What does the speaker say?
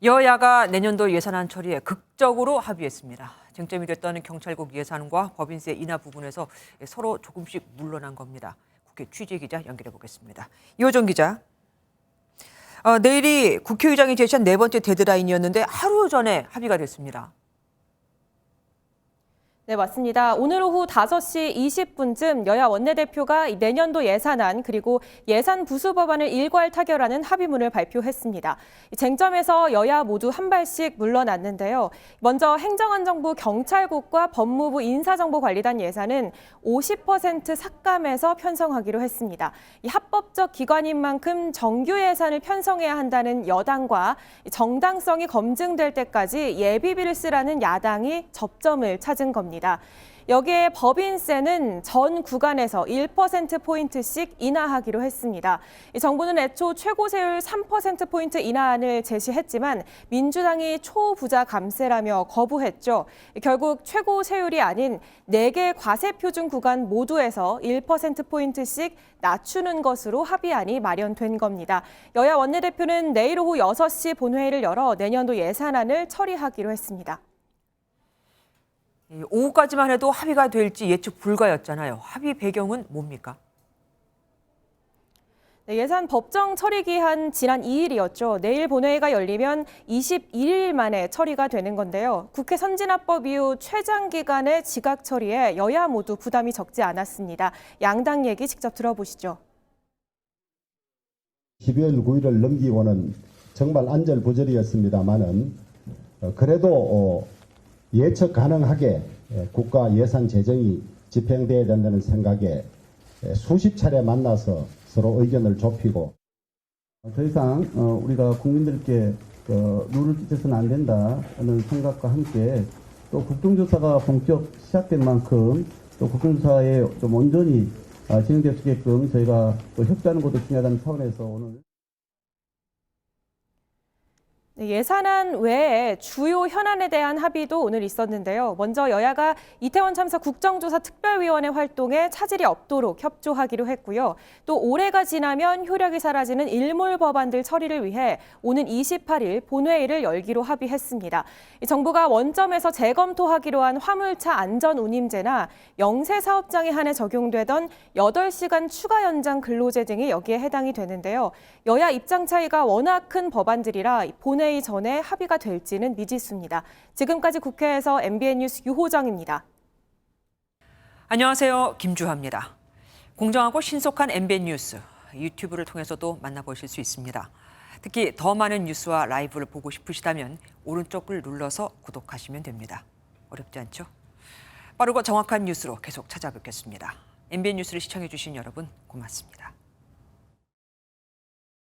여야가 내년도 예산안 처리에 극적으로 합의했습니다. 쟁점이 됐던 경찰국 예산과 법인세 인하 부분에서 서로 조금씩 물러난 겁니다. 국회 취재기자 연결해 보겠습니다. 이호정 기자. 내일이 국회의장이 제시한 네 번째 데드라인이었는데 하루 전에 합의가 됐습니다. 네, 맞습니다. 오늘 오후 5시 20분쯤 여야 원내대표가 내년도 예산안 그리고 예산 부수 법안을 일괄 타결하는 합의문을 발표했습니다. 쟁점에서 여야 모두 한 발씩 물러났는데요. 먼저 행정안전부 경찰국과 법무부 인사정보관리단 예산은 50% 삭감해서 편성하기로 했습니다. 이 합법적 기관인 만큼 정규 예산을 편성해야 한다는 여당과 정당성이 검증될 때까지 예비비를 쓰라는 야당이 접점을 찾은 겁니다. 여기에 법인세는 전 구간에서 1%포인트씩 인하하기로 했습니다. 정부는 애초 최고세율 3%포인트 인하안을 제시했지만 민주당이 초부자 감세라며 거부했죠. 결국 최고세율이 아닌 4개 과세표준 구간 모두에서 1%포인트씩 낮추는 것으로 합의안이 마련된 겁니다. 여야 원내대표는 내일 오후 6시 본회의를 열어 내년도 예산안을 처리하기로 했습니다. 오후까지만 해도 합의가 될지 예측 불가였잖아요. 합의 배경은 뭡니까? 네, 예산 법정 처리 기한 지난 2일이었죠. 내일 본회의가 열리면 21일 만에 처리가 되는 건데요. 국회 선진화법 이후 최장기간의 지각 처리에 여야 모두 부담이 적지 않았습니다. 양당 얘기 직접 들어보시죠. 12월 9일을 넘기고는 정말 안절부절이었습니다만은 그래도 예측 가능하게 국가 예산 재정이 집행돼야 된다는 생각에 수십 차례 만나서 서로 의견을 좁히고 더 이상 우리가 국민들께 누를 끼쳐서는 안 된다는 생각과 함께 또 국정조사가 본격 시작된 만큼 또 국정조사에 좀 온전히 진행될 수 있게끔 저희가 또 협조하는 것도 중요하다는 차원에서 오늘 예산안 외에 주요 현안에 대한 합의도 오늘 있었는데요. 먼저 여야가 이태원 참사 국정조사 특별위원회 활동에 차질이 없도록 협조하기로 했고요. 또 올해가 지나면 효력이 사라지는 일몰 법안들 처리를 위해 오는 28일 본회의를 열기로 합의했습니다. 정부가 원점에서 재검토하기로 한 화물차 안전운임제나 영세사업장에 한해 적용되던 8시간 추가 연장 근로제 등이 여기에 해당이 되는데요. 여야 입장 차이가 워낙 큰 법안들이라 본회의 전에 합의가 될지는 미지수입니다. 지금까지 국회에서 MBN 뉴스 유호정입니다. 안녕하세요. 김주하입니다. 공정하고 신속한 MBN 뉴스, 유튜브를 통해서도 만나보실 수 있습니다. 특히 더 많은 뉴스와 라이브를 보고 싶으시다면 오른쪽을 눌러서 구독하시면 됩니다. 어렵지 않죠? 빠르고 정확한 뉴스로 계속 찾아뵙겠습니다. MBN 뉴스를 시청해 주신 여러분 고맙습니다.